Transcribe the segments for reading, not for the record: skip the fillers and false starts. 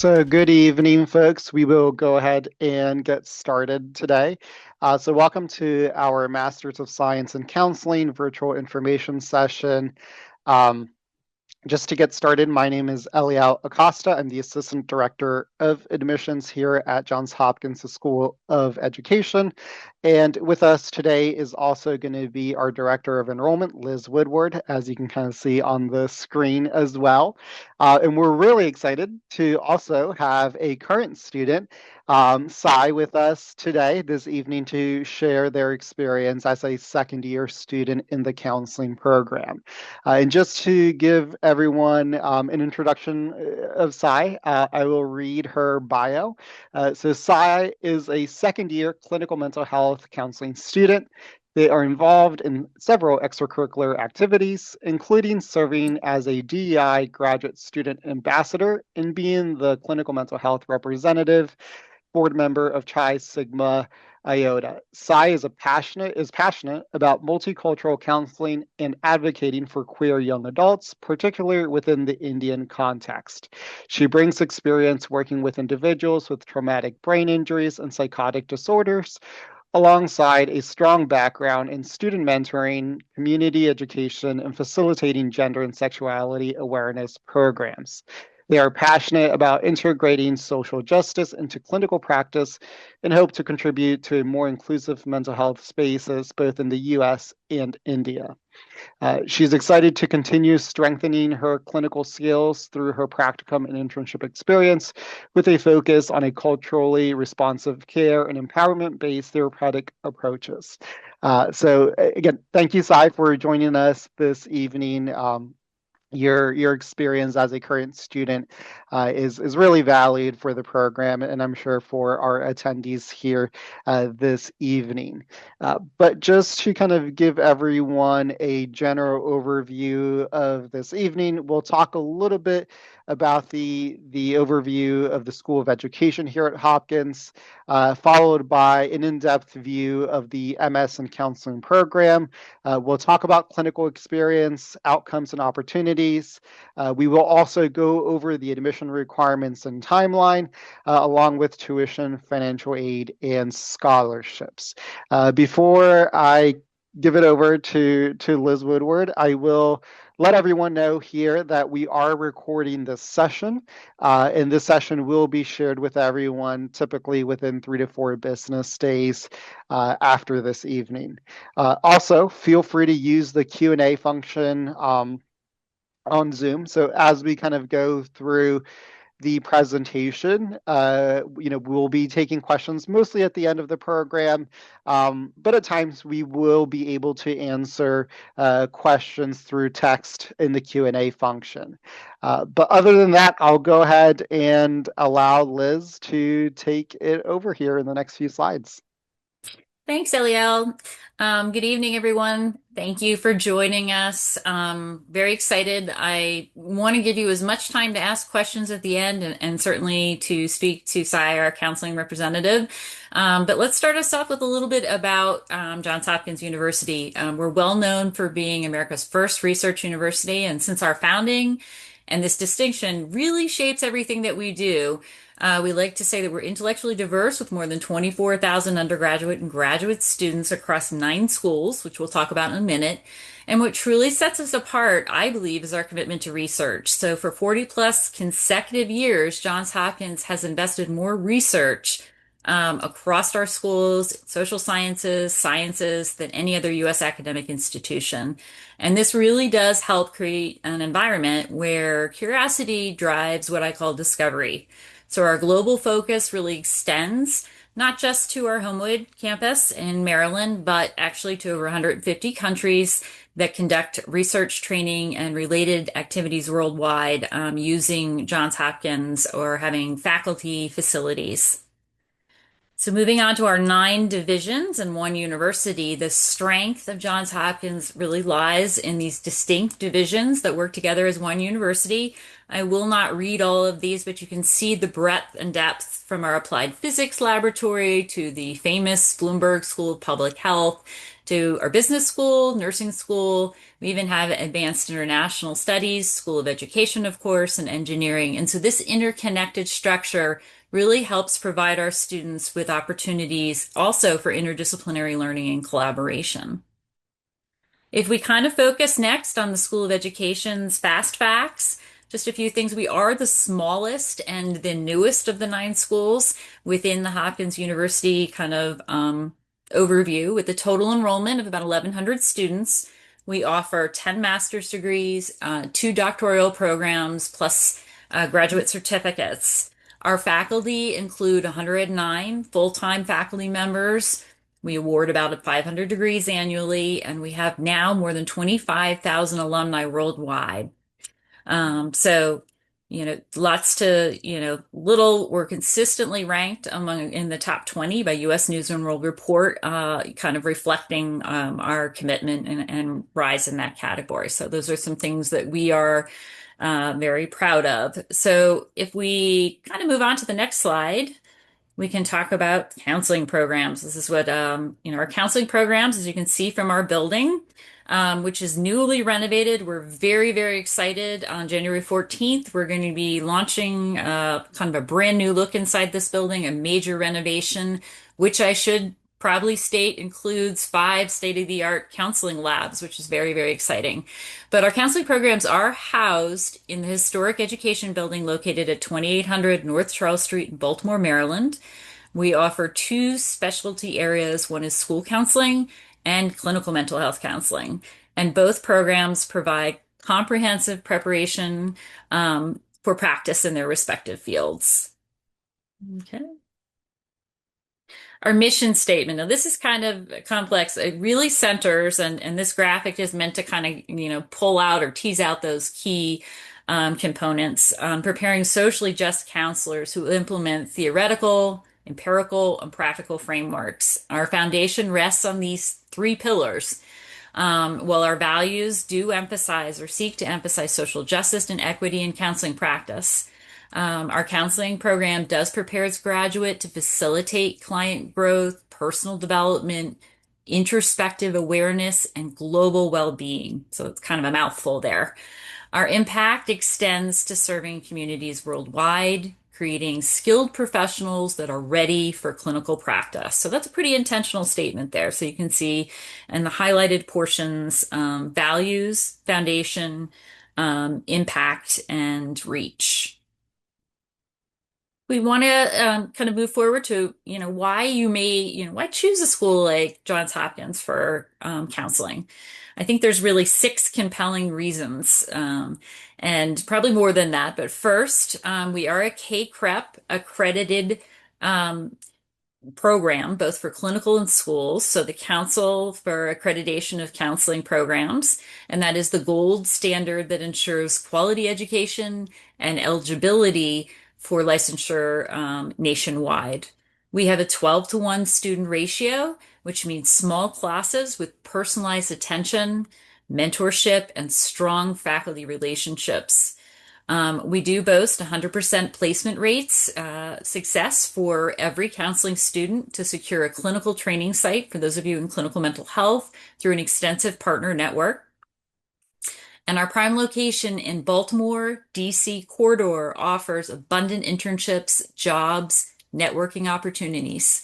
So, good evening, folks. We will go ahead and get started today. Welcome to our Masters of Science in Counseling virtual information session. Um, just to get started, my name is Eliel Acosta. I'm the Assistant Director of Admissions here at Johns Hopkins School of Education. And with us today is also going to be our Director of Enrollment, Liz Woodward, as you can kind of see on the screen as well. And we're really excited to also have a current student, Sai, with us today, this evening, to share their experience as a second-year student in the counseling program. And just to give everyone an introduction of Sai, I will read her bio. Sai is a second-year clinical mental health counseling student. They are involved in several extracurricular activities, including serving as a DEI graduate student ambassador and being the clinical mental health representative, board member of Chi Sigma Iota. Sai is passionate about multicultural counseling and advocating for queer young adults, particularly within the Indian context. She brings experience working with individuals with traumatic brain injuries and psychotic disorders, alongside a strong background in student mentoring, community education, and facilitating gender and sexuality awareness programs. They are passionate about integrating social justice into clinical practice and hope to contribute to a more inclusive mental health spaces both in the US and India. She's excited to continue strengthening her clinical skills through her practicum and internship experience with a focus on a culturally responsive care and empowerment-based therapeutic approaches. Again, thank you, Sai, for joining us this evening. Your experience as a current student is really valued for the program, and I'm sure for our attendees here this evening. But just to kind of give everyone a general overview of this evening, we'll talk a little bit about the overview of the School of Education here at Hopkins, followed by an in-depth view of the MS in Counseling program. We'll talk about clinical experience, outcomes, and opportunities. We will also go over the admission requirements and timeline, along with tuition, financial aid, and scholarships. Before I give it over to Liz Woodward, I will let everyone know here that we are recording this session, and this session will be shared with everyone typically within 3 to 4 business days after this evening. Also, feel free to use the Q&A function on Zoom. So as we kind of go through the presentation, we'll be taking questions mostly at the end of the program, but at times we will be able to answer questions through text in the Q&A function. But other than that, I'll go ahead and allow Liz to take it over here in the next few slides. Thanks, Eliel. Good evening, everyone. Thank you for joining us. Very excited. I want to give you as much time to ask questions at the end and certainly to speak to Sai, our counseling representative. But let's start us off with a little bit about Johns Hopkins University. We're well known for being America's first research university, and since our founding, and this distinction really shapes everything that we do. We like to say that we're intellectually diverse with more than 24,000 undergraduate and graduate students across 9 schools, which we'll talk about in a minute. And what truly sets us apart, I believe, is our commitment to research. So for 40 plus consecutive years, Johns Hopkins has invested more research across our schools, social sciences, than any other U.S. academic institution. And this really does help create an environment where curiosity drives what I call discovery. So our global focus really extends not just to our Homewood campus in Maryland, but actually to over 150 countries that conduct research, training, and related activities worldwide using Johns Hopkins or having faculty facilities. So moving on to our 9 divisions and 1 university, the strength of Johns Hopkins really lies in these distinct divisions that work together as one university. I will not read all of these, but you can see the breadth and depth from our applied physics laboratory to the famous Bloomberg School of Public Health to our business school, nursing school. We even have advanced international studies, School of Education, of course, and engineering. And so this interconnected structure really helps provide our students with opportunities also for interdisciplinary learning and collaboration. If we kind of focus next on the School of Education's fast facts, just a few things. We are the smallest and the newest of the 9 schools within the Hopkins University kind of overview, with a total enrollment of about 1,100 students. We offer 10 master's degrees, 2 doctoral programs, plus graduate certificates. Our faculty include 109 full-time faculty members. We award about 500 degrees annually, and we have now more than 25,000 alumni worldwide. So, lots to, we're consistently ranked in the top 20 by US News and World Report, kind of reflecting our commitment and rise in that category. So those are some things that we are very proud of. So if we kind of move on to the next slide, we can talk about counseling programs. This is what, our counseling programs, as you can see from our building, which is newly renovated. We're very, very excited. On January 14th, we're going to be launching kind of a brand new look inside this building, a major renovation, which I should probably state includes 5 state-of-the-art counseling labs, which is very, very exciting. But our counseling programs are housed in the historic education building located at 2800 North Charles Street in Baltimore, Maryland. We offer 2 specialty areas. One is school counseling and clinical mental health counseling. And both programs provide comprehensive preparation for practice in their respective fields. Okay. Our mission statement. Now, this is kind of complex. It really centers, and this graphic is meant to kind of, pull out or tease out those key components, preparing socially just counselors who implement theoretical, empirical, and practical frameworks. Our foundation rests on these 3 pillars. While our values do emphasize or seek to emphasize social justice and equity in counseling practice, our counseling program does prepare its graduate to facilitate client growth, personal development, introspective awareness, and global well-being. So it's kind of a mouthful there. Our impact extends to serving communities worldwide, creating skilled professionals that are ready for clinical practice. So that's a pretty intentional statement there. So you can see in the highlighted portions, values, foundation, impact, and reach. We want to kind of move forward to, why choose a school like Johns Hopkins for counseling. I think there's really 6 compelling reasons, and probably more than that. But first, we are a CACREP-accredited program, both for clinical and schools. So the Council for Accreditation of Counseling Programs, and that is the gold standard that ensures quality education and eligibility for licensure nationwide. We have a 12-to-1 student ratio, which means small classes with personalized attention, mentorship, and strong faculty relationships. We do boast 100% placement rates, success for every counseling student to secure a clinical training site for those of you in clinical mental health through an extensive partner network. And our prime location in Baltimore, DC corridor offers abundant internships, jobs, networking opportunities.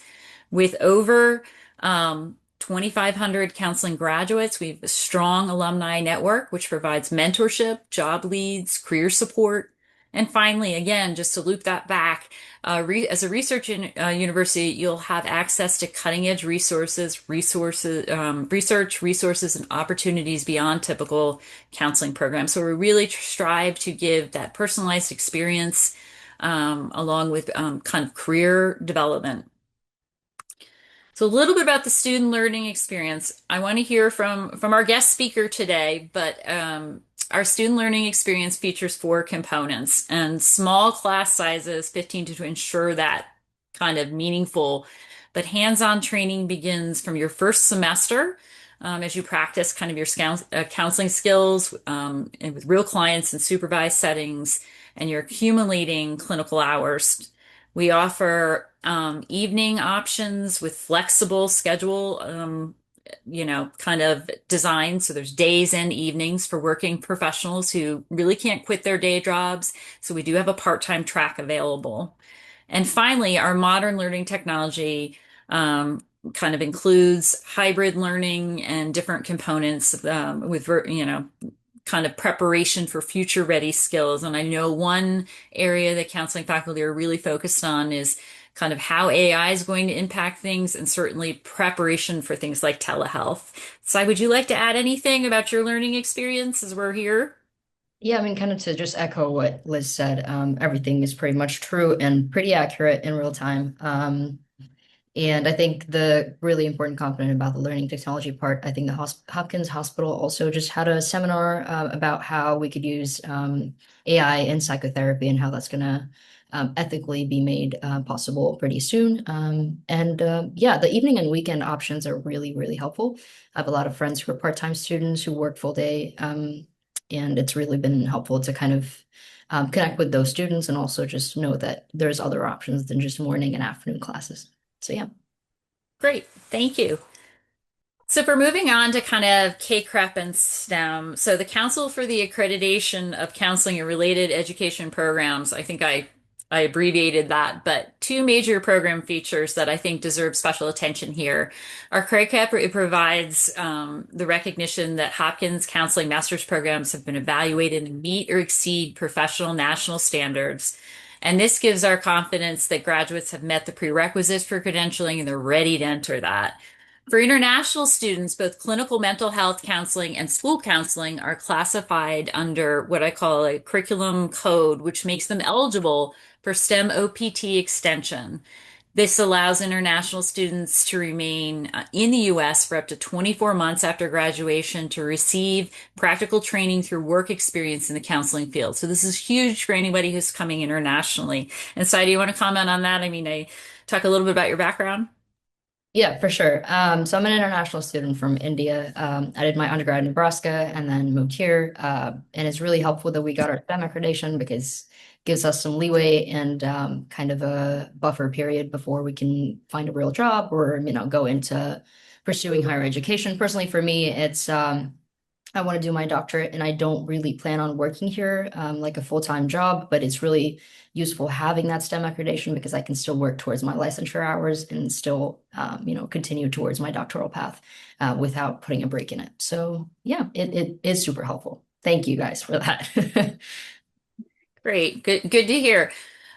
With over 2,500 counseling graduates, we have a strong alumni network, which provides mentorship, job leads, career support. And finally, again, just to loop that back, as a research university, you'll have access to cutting edge research, resources, and opportunities beyond typical counseling programs. So we really strive to give that personalized experience along with kind of career development. So a little bit about the student learning experience. I want to hear from our guest speaker today, but our student learning experience features 4 components and small class sizes, 15 to ensure that kind of meaningful, but hands-on training begins from your first semester as you practice kind of your counseling skills and with real clients in supervised settings, and you're accumulating clinical hours. We offer evening options with flexible schedule, kind of design. So there's days and evenings for working professionals who really can't quit their day jobs. So we do have a part-time track available. And finally, our modern learning technology kind of includes hybrid learning and different components with, kind of preparation for future ready skills. And I know one area that counseling faculty are really focused on is kind of how AI is going to impact things and certainly preparation for things like telehealth. So, would you like to add anything about your learning experience as we're here? Yeah, I mean, kind of to just echo what Liz said, everything is pretty much true and pretty accurate in real time. And I think the really important component about the learning technology part, I think the Hopkins Hospital also just had a seminar about how we could use AI in psychotherapy and how that's going to ethically be made possible pretty soon. Yeah, the evening and weekend options are really, really helpful. I have a lot of friends who are part-time students who work full day, and it's really been helpful to kind of connect with those students and also just know that there's other options than just morning and afternoon classes. So yeah. Great, thank you. So if we're moving on to kind of CACREP and STEM, so the Council for the Accreditation of Counseling and Related Education Programs, I abbreviated that, but two major program features that I think deserve special attention here are CACREP. It provides the recognition that Hopkins counseling master's programs have been evaluated and meet or exceed professional national standards. And this gives our confidence that graduates have met the prerequisites for credentialing and they're ready to enter that. For international students, both clinical mental health counseling and school counseling are classified under what I call a curriculum code, which makes them eligible for STEM OPT extension. This allows international students to remain in the US for up to 24 months after graduation to receive practical training through work experience in the counseling field. So this is huge for anybody who's coming internationally. And Sai, do you want to comment on that? I mean, I talk a little bit about your background. Yeah, for sure. So I'm an international student from India. I did my undergrad in Nebraska and then moved here. And it's really helpful that we got our STEM accreditation because it gives us some leeway and kind of a buffer period before we can find a real job or, go into pursuing higher education. Personally, for me, it's I want to do my doctorate and I don't really plan on working here like a full-time job, but it's really useful having that STEM accreditation because I can still work towards my licensure hours and still, continue towards my doctoral path without putting a break in it. So yeah, it is super helpful. Thank you guys for that. Great, good to hear.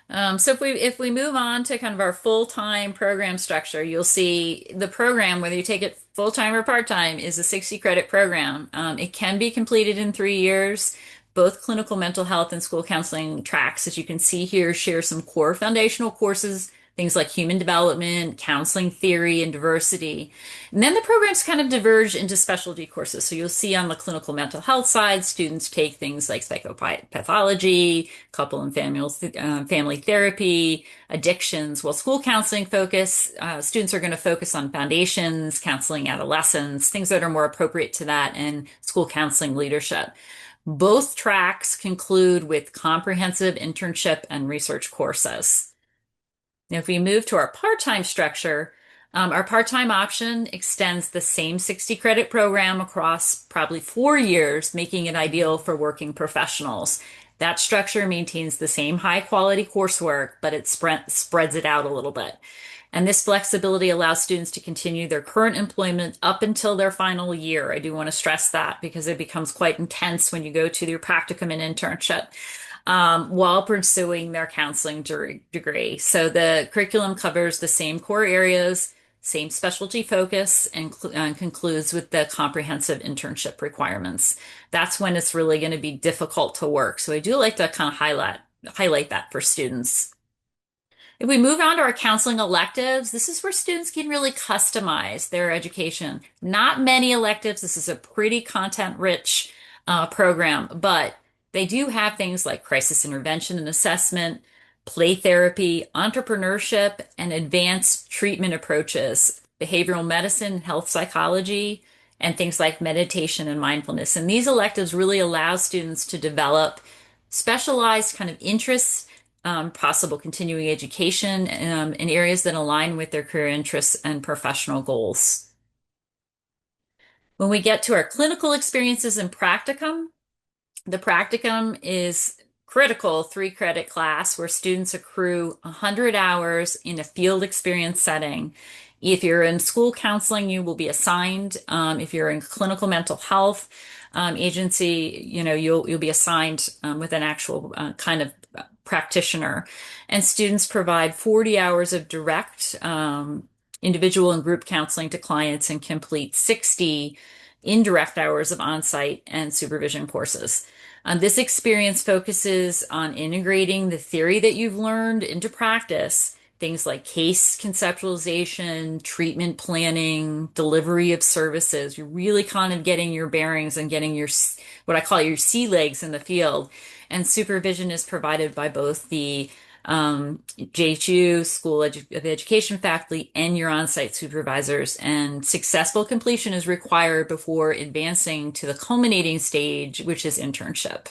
So if we move on to kind of our full-time program structure, you'll see the program, whether you take it full-time or part-time, is a 60 credit program. It can be completed in 3 years. Both clinical mental health and school counseling tracks, as you can see here, share some core foundational courses, things like human development, counseling theory, and diversity. And then the programs kind of diverge into specialty courses. So you'll see on the clinical mental health side, students take things like psychopathology, couple and family therapy, addictions. While school counseling students are going to focus on foundations, counseling adolescents, things that are more appropriate to that, and school counseling leadership. Both tracks conclude with comprehensive internship and research courses. Now, if we move to our part-time structure, our part-time option extends the same 60 credit program across probably 4 years, making it ideal for working professionals. That structure maintains the same high quality coursework, but it spreads it out a little bit. And this flexibility allows students to continue their current employment up until their final year. I do want to stress that because it becomes quite intense when you go to your practicum and internship while pursuing their counseling degree. So the curriculum covers the same core areas, same specialty focus, and concludes with the comprehensive internship requirements. That's when it's really going to be difficult to work. So I do like to kind of highlight that for students. If we move on to our counseling electives, this is where students can really customize their education. Not many electives. This is a pretty content-rich program, but they do have things like crisis intervention and assessment, play therapy, entrepreneurship, and advanced treatment approaches, behavioral medicine, health psychology, and things like meditation and mindfulness. And these electives really allow students to develop specialized kind of interests, possible continuing education, in areas that align with their career interests and professional goals. When we get to our clinical experiences and practicum, the practicum is critical 3 credit class where students accrue 100 hours in a field experience setting. If you're in school counseling, you will be assigned. If you're in clinical mental health agency, you'll be assigned with an actual kind of practitioner. And students provide 40 hours of direct individual and group counseling to clients and complete 60 indirect hours of on-site and supervision courses. This experience focuses on integrating the theory that you've learned into practice, things like case conceptualization, treatment planning, delivery of services. You're really kind of getting your bearings and getting your, what I call your sea legs in the field. And supervision is provided by both the JHU, of Education faculty, and your on-site supervisors. And successful completion is required before advancing to the culminating stage, which is internship.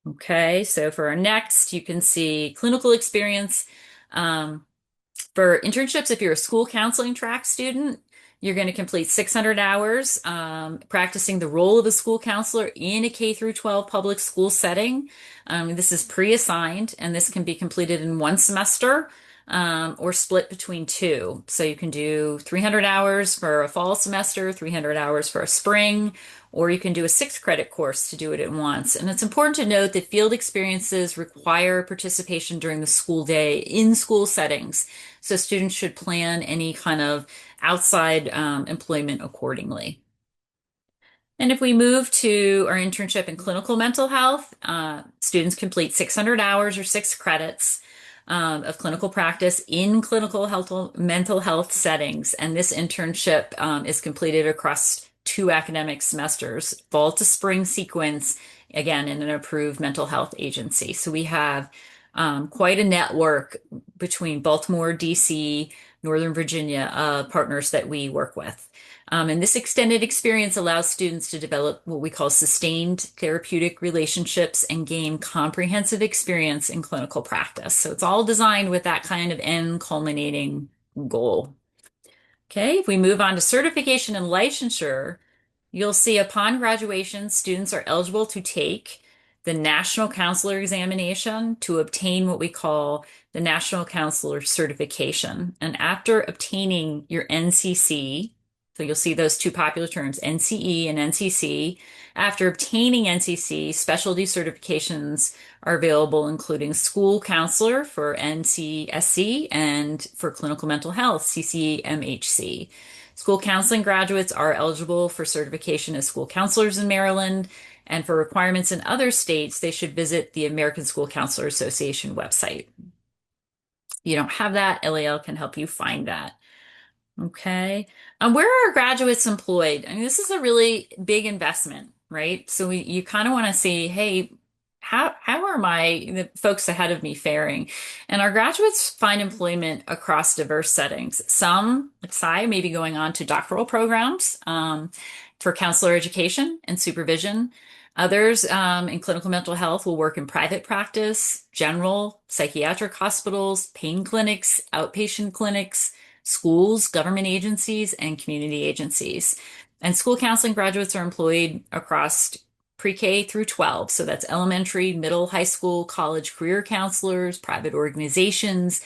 Okay, so for our next, you can see clinical experience. For internships, if you're a school counseling track student, you're going to complete 600 hours practicing the role of a school counselor in a K through 12 public school setting. This is pre-assigned, and this can be completed in 1 semester or split between 2. So you can do 300 hours for a fall semester, 300 hours for a spring, or you can do a 6 credit course to do it at once. And it's important to note that field experiences require participation during the school day in school settings. So students should plan any kind of outside employment accordingly. And if we move to our internship in clinical mental health, students complete 600 hours or 6 credits of clinical practice in clinical mental health settings. And this internship is completed across 2 academic semesters, fall to spring sequence, again, in an approved mental health agency. So we have quite a network between Baltimore, DC, Northern Virginia partners that we work with. And this extended experience allows students to develop what we call sustained therapeutic relationships and gain comprehensive experience in clinical practice. So it's all designed with that kind of end culminating goal. Okay, if we move on to certification and licensure, you'll see upon graduation, students are eligible to take the National Counselor Examination to obtain what we call the National Counselor Certification. And after obtaining your NCC, so you'll see those 2 popular terms, NCE and NCC. After obtaining NCC, specialty certifications are available, including school counselor for NCSC and for clinical mental health, CCMHC. School counseling graduates are eligible for certification as school counselors in Maryland, and for requirements in other states, they should visit the American School Counselor Association website. If you don't have that, LAL can help you find that. Okay. Where are our graduates employed? I mean, this is a really big investment, right? So you kind of want to see, hey, how are the folks ahead of me faring? And our graduates find employment across diverse settings. Some, like Sai, may be going on to doctoral programs for counselor education and supervision. Others in clinical mental health will work in private practice, general, psychiatric hospitals, pain clinics, outpatient clinics, schools, government agencies, and community agencies. And school counseling graduates are employed across pre-K through 12. So that's elementary, middle, high school, college, career counselors, private organizations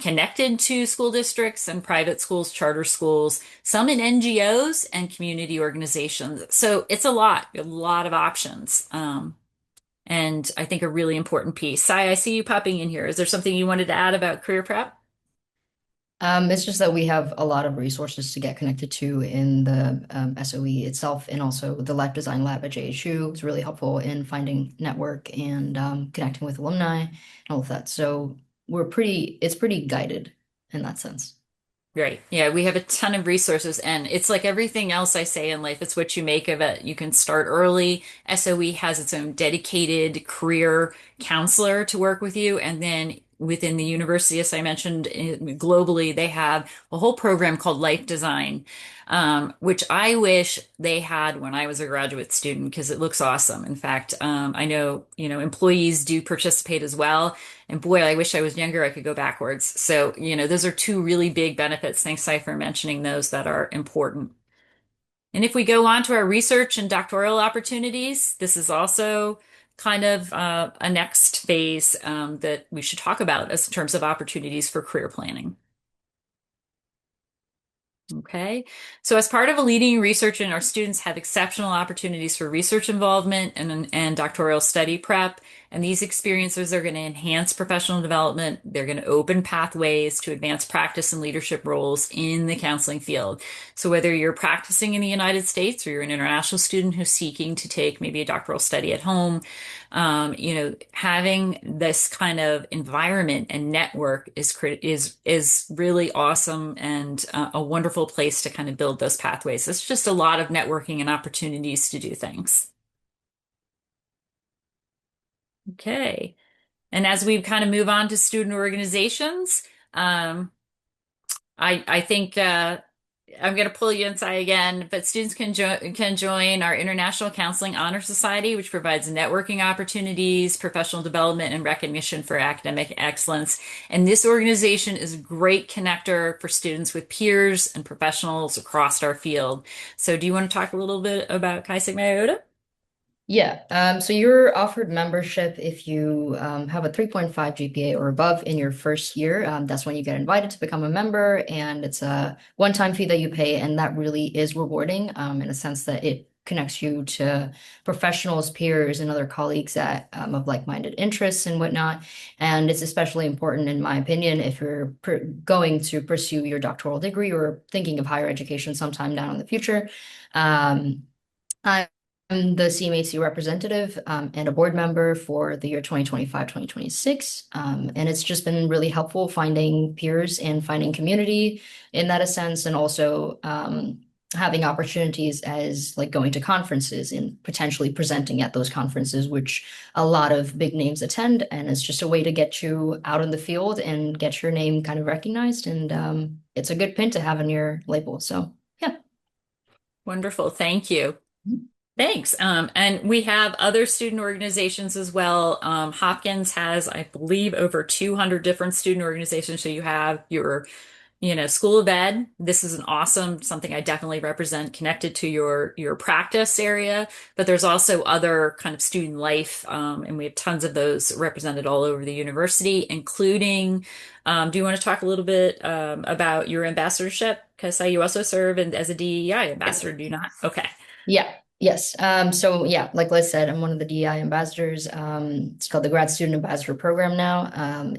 connected to school districts and private schools, charter schools, some in NGOs and community organizations. So it's a lot of options. And I think a really important piece. Sai, I see you popping in here. Is there something you wanted to add about career prep? It's just that we have a lot of resources to get connected to in the SOE itself, and also the Life Design Lab at JHU is really helpful in finding network and connecting with alumni and all of that. So it's pretty guided in that sense. Right. Yeah, we have a ton of resources, and it's like everything else I say in life, it's what you make of it. You can start early. SOE has its own dedicated career counselor to work with you, and then within the university, as I mentioned, globally, they have a whole program called Life Design, which I wish they had when I was a graduate student because it looks awesome. In fact, I know, employees do participate as well. And boy, I wish I was younger, I could go backwards. So, those are two really big benefits. Thanks, Sai, for mentioning those that are important. And if we go on to our research and doctoral opportunities, this is also kind of a next phase that we should talk about as in terms of opportunities for career planning. Okay, so as part of a leading research, and our students have exceptional opportunities for research involvement and doctoral study prep. And these experiences are going to enhance professional development. They're going to open pathways to advance practice and leadership roles in the counseling field. So whether you're practicing in the United States or you're an international student who's seeking to take maybe a doctoral study at home, having this kind of environment and network is really awesome and a wonderful place to kind of build those pathways. It's just a lot of networking and opportunities to do things. Okay. And as we kind of move on to student organizations, I think I'm going to pull you inside again, but students can join our International Counseling Honor Society, which provides networking opportunities, professional development, and recognition for academic excellence. And this organization is a great connector for students with peers and professionals across our field. So do you want to talk a little bit about Chi Sigma Iota? Yeah, so you're offered membership if you have a 3.5 GPA or above in your first year. That's when you get invited to become a member, and it's a one-time fee that you pay, and that really is rewarding in a sense that it connects you to professionals, peers, and other colleagues that of like-minded interests and whatnot. And it's especially important, in my opinion, if you're going to pursue your doctoral degree or thinking of higher education sometime down in the future. Um, I'm the CMHC representative and a board member for the year 2025-2026. And it's just been really helpful finding peers and finding community in that a sense, and also having opportunities as like going to conferences and potentially presenting at those conferences, which a lot of big names attend. And it's just a way to get you out in the field and get your name kind of recognized. And it's a good pin to have in your label. So, yeah. Wonderful. Thank you. Thanks. And we have other student organizations as well. Hopkins has, I believe, over 200 different student organizations. So you have your, School of Ed. This is an awesome, something I definitely represent connected to your practice area. But there's also other kind of student life, and we have tons of those represented all over the university, including, do you want to talk a little bit about your ambassadorship? Because you also serve as a DEI ambassador, do you not? Okay. Yeah. Yes. So yeah, like Liz said, I'm one of the DEI ambassadors. It's called the Grad Student Ambassador Program now.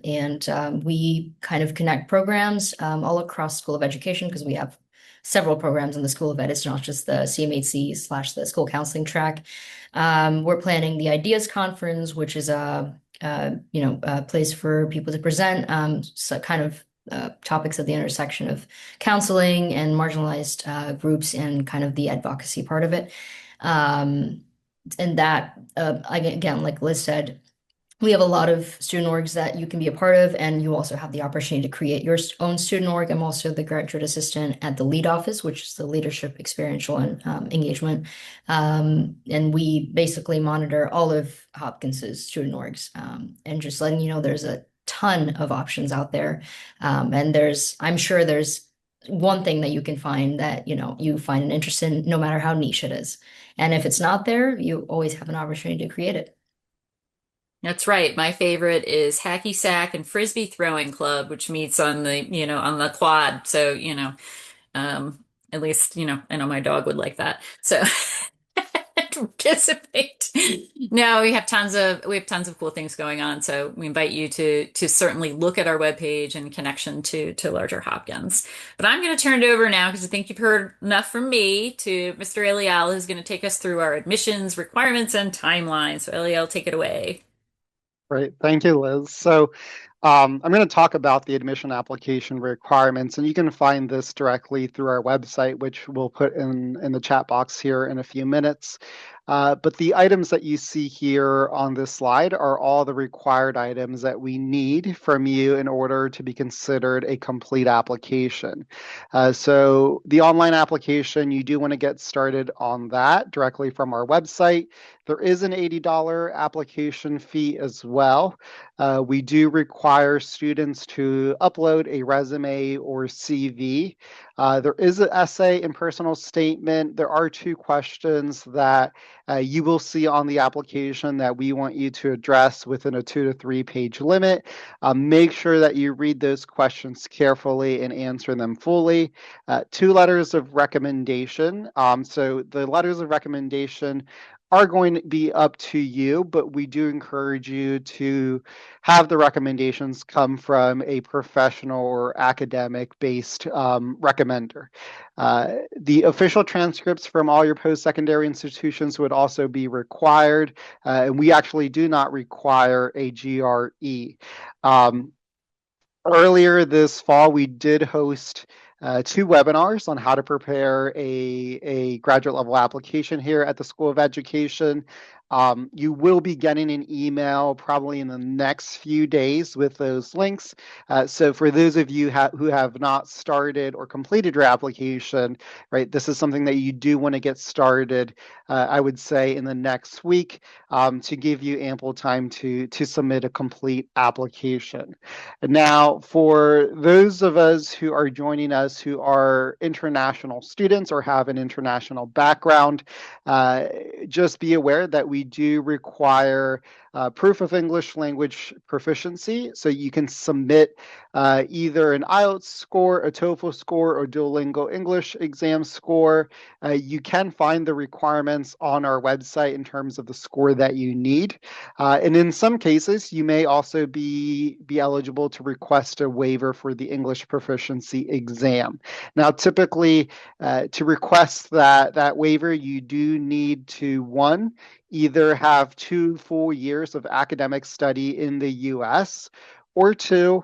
And we kind of connect programs all across School of Education because we have several programs in the School of Ed. It's not just the CMHC / the school counseling track. We're planning the Ideas Conference, which is a place for people to present so kind of topics at the intersection of counseling and marginalized groups and kind of the advocacy part of it. And that, again, like Liz said, we have a lot of student orgs that you can be a part of, and you also have the opportunity to create your own student org. I'm also the graduate assistant at the LEAD office, which is the Leadership, Experiential, and Engagement. And we basically monitor all of Hopkins's student orgs. And just letting you know, there's a ton of options out there. And I'm sure there's one thing that you can find that, you find an interest in, no matter how niche it is. And if it's not there, you always have an opportunity to create it. That's right. My favorite is Hacky Sack and Frisbee Throwing Club, which meets on the quad. So, at least, I know my dog would like that. So to participate. No, we have tons of cool things going on. So we invite you to certainly look at our webpage in connection to Larger Hopkins. But I'm going to turn it over now because I think you've heard enough from me to Mr. Eliel, who's going to take us through our admissions requirements and timeline. So Eliel, take it away. Great. Thank you, Liz. So I'm going to talk about the admission application requirements, and you can find this directly through our website, which we'll put in the chat box here in a few minutes. But the items that you see here on this slide are all the required items that we need from you in order to be considered a complete application. So the online application, you do want to get started on that directly from our website. There is an $80 application fee as well. We do require students to upload a resume or CV. There is an essay and personal statement. There are 2 questions that you will see on the application that we want you to address within a 2 to 3 page limit. Make sure that you read those questions carefully and answer them fully. 2 letters of recommendation. So the letters of recommendation are going to be up to you, but we do encourage you to have the recommendations come from a professional or academic-based recommender. The official transcripts from all your post-secondary institutions would also be required, and we actually do not require a GRE. Earlier this fall, we did host 2 webinars on how to prepare a graduate level application here at the School of Education. You will be getting an email probably in the next few days with those links. So for those of you who have not started or completed your application, right, this is something that you do want to get started, I would say, in the next week to give you ample time to submit a complete application. Now, for those of us who are joining us who are international students or have an international background, just be aware that we do require proof of English language proficiency. So you can submit either an IELTS score, a TOEFL score, or Duolingo English exam score. You can find the requirements on our website in terms of the score that you need. And in some cases, you may also be eligible to request a waiver for the English proficiency exam. Now, typically, to request that waiver, you do need to, 1, either have 2 full years of academic study in the US, or 2,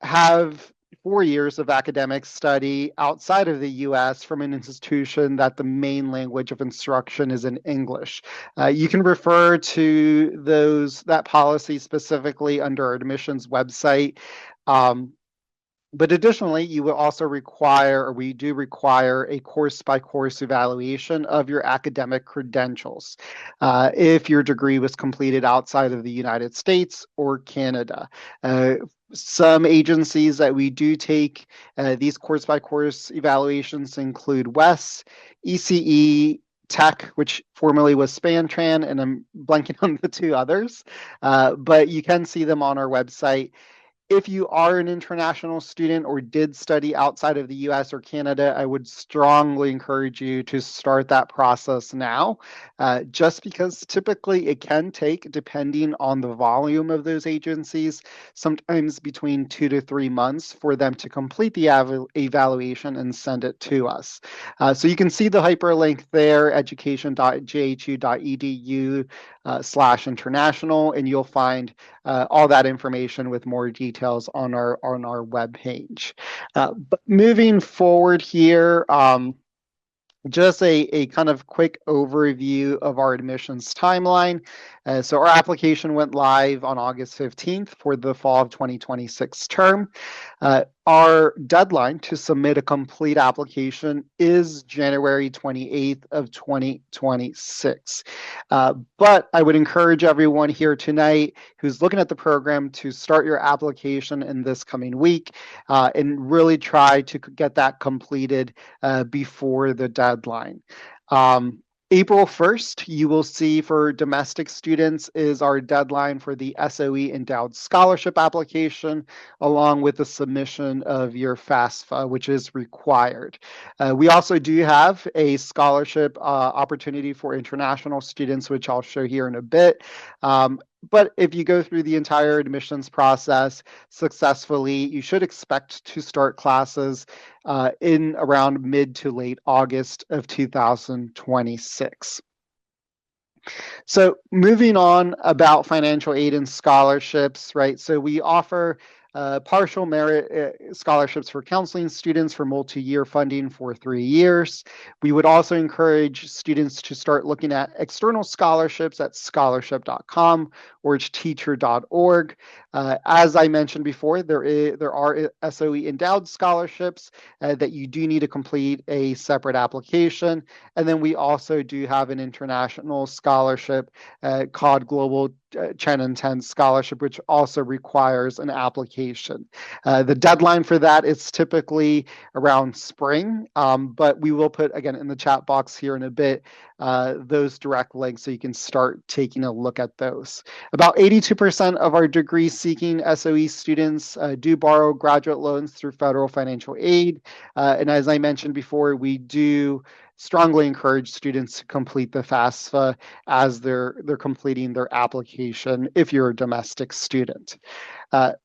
have 4 years of academic study outside of the US from an institution that the main language of instruction is in English. You can refer to that policy specifically under our admissions website. But additionally, you will also require, or we do require, a course-by-course evaluation of your academic credentials if your degree was completed outside of the United States or Canada. Some agencies that we do take these course-by-course evaluations include WES, ECE, Tech, which formerly was SpanTran, and I'm blanking on the 2 others, but you can see them on our website. If you are an international student or did study outside of the US or Canada, I would strongly encourage you to start that process now, just because typically it can take, depending on the volume of those agencies, sometimes between 2 to 3 months for them to complete the evaluation and send it to us. So you can see the hyperlink there, education.jhu.edu/international, and you'll find all that information with more details on our webpage. But moving forward here, just a kind of quick overview of our admissions timeline. So our application went live on August 15th for the fall of 2026 term. Our deadline to submit a complete application is January 28th of 2026. But I would encourage everyone here tonight who's looking at the program to start your application in this coming week and really try to get that completed before the deadline. April 1st, you will see for domestic students is our deadline for the SOE Endowed Scholarship application, along with the submission of your FAFSA, which is required. We also do have a scholarship opportunity for international students, which I'll show here in a bit. But if you go through the entire admissions process successfully, you should expect to start classes in around mid to late August of 2026. So moving on about financial aid and scholarships, right? So we offer partial merit scholarships for counseling students for multi-year funding for 3 years. We would also encourage students to start looking at external scholarships at scholarship.com or teacher.org. As I mentioned before, there are SOE endowed scholarships that you do need to complete a separate application. And then we also do have an international scholarship called Global 10 and 10 Scholarship, which also requires an application. The deadline for that is typically around spring, but we will put, again, in the chat box here in a bit, those direct links so you can start taking a look at those. About 82% of our degree-seeking SOE students do borrow graduate loans through federal financial aid. And as I mentioned before, we do strongly encourage students to complete the FAFSA as they're completing their application if you're a domestic student.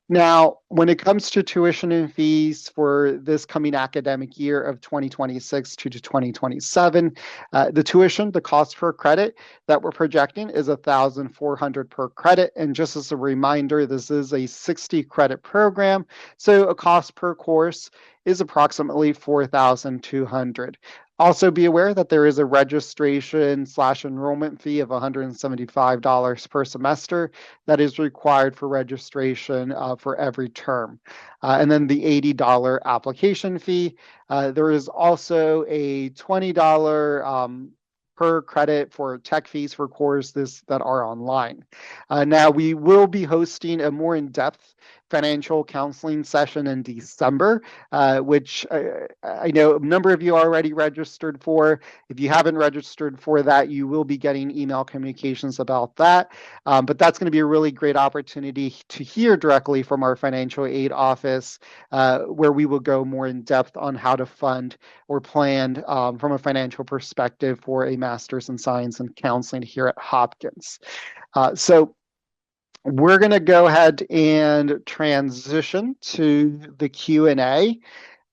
Now, when it comes to tuition and fees for this coming academic year of 2026 to 2027, the tuition, the cost per credit that we're projecting is $1,400 per credit. And just as a reminder, this is a 60 credit program. So a cost per course is approximately $4,200. Also be aware that there is a registration/enrollment fee of $175 per semester that is required for registration for every term. And then the $80 application fee. There is also a $20 per credit for tech fees for courses that are online. Now, we will be hosting a more in-depth financial counseling session in December, which I know a number of you already registered for. If you haven't registered for that, you will be getting email communications about that. But that's going to be a really great opportunity to hear directly from our financial aid office, where we will go more in depth on how to fund or plan from a financial perspective for a master's in science and counseling here at Hopkins. So we're going to go ahead and transition to the Q&A.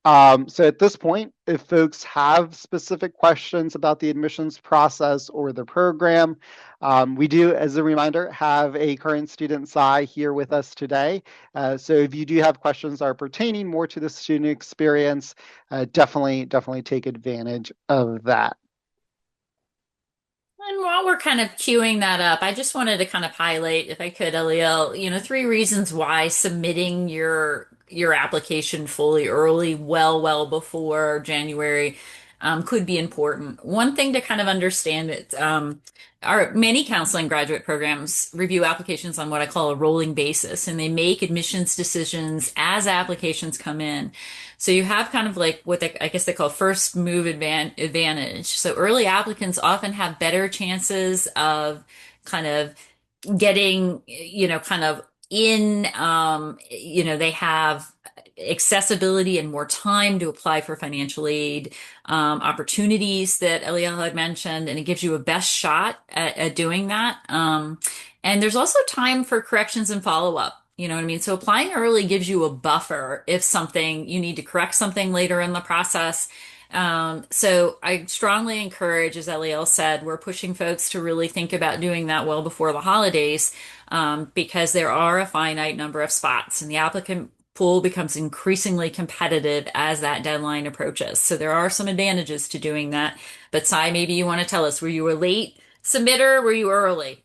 So at this point, if folks have specific questions about the admissions process or the program, we do, as a reminder, have a current student SI here with us today. So if you do have questions that are pertaining more to the student experience, definitely take advantage of that. And while we're kind of queuing that up, I just wanted to kind of highlight, if I could, Eliel, 3 reasons why submitting your application fully early, well before January, could be important. One thing to kind of understand that our many counseling graduate programs review applications on what I call a rolling basis, and they make admissions decisions as applications come in. So you have kind of like what I guess they call first move advantage. So early applicants often have better chances of kind of getting, kind of in, they have accessibility and more time to apply for financial aid opportunities that Eliel had mentioned, and it gives you a best shot at doing that. And there's also time for corrections and follow-up. You know what I mean? So applying early gives you a buffer if you need to correct something later in the process. So I strongly encourage, as Eliel said, we're pushing folks to really think about doing that well before the holidays, because there are a finite number of spots and the applicant pool becomes increasingly competitive as that deadline approaches. So there are some advantages to doing that. But Sai, maybe you want to tell us, were you a late submitter? Were you early?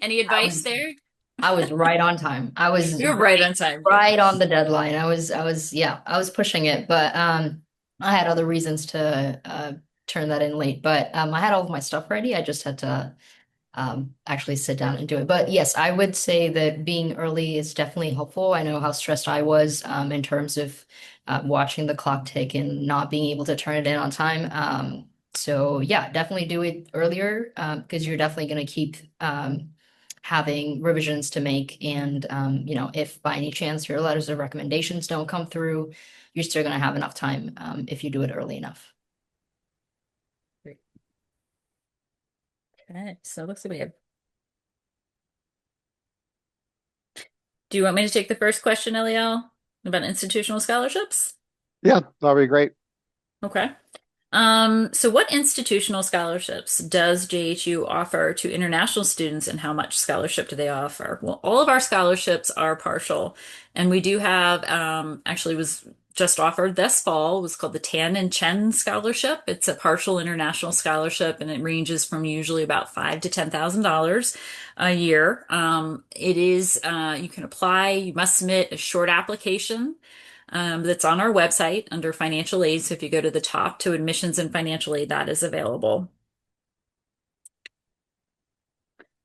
Any advice there? I was right on time. I was You're right on time. right on the deadline. I was pushing it, but I had other reasons to turn that in late. But I had all of my stuff ready. I just had to actually sit down and do it. But yes, I would say that being early is definitely helpful. I know how stressed I was in terms of watching the clock tick and not being able to turn it in on time. So yeah, definitely do it earlier because you're definitely going to keep having revisions to make. And if by any chance your letters of recommendations don't come through, you're still going to have enough time if you do it early enough. Okay, so it looks like we have. Do you want me to take the first question, Eliel, about institutional scholarships? Yeah, that'll be great. Okay. So what institutional scholarships does JHU offer to international students, and how much scholarship do they offer? Well, all of our scholarships are partial, and we do have, actually was just offered this fall, was called the Tan and Chen Scholarship. It's a partial international scholarship, and it ranges from usually about $5,000 to $10,000 a year. It is, you can apply, you must submit a short application that's on our website under financial aid. So if you go to the top to admissions and financial aid, that is available.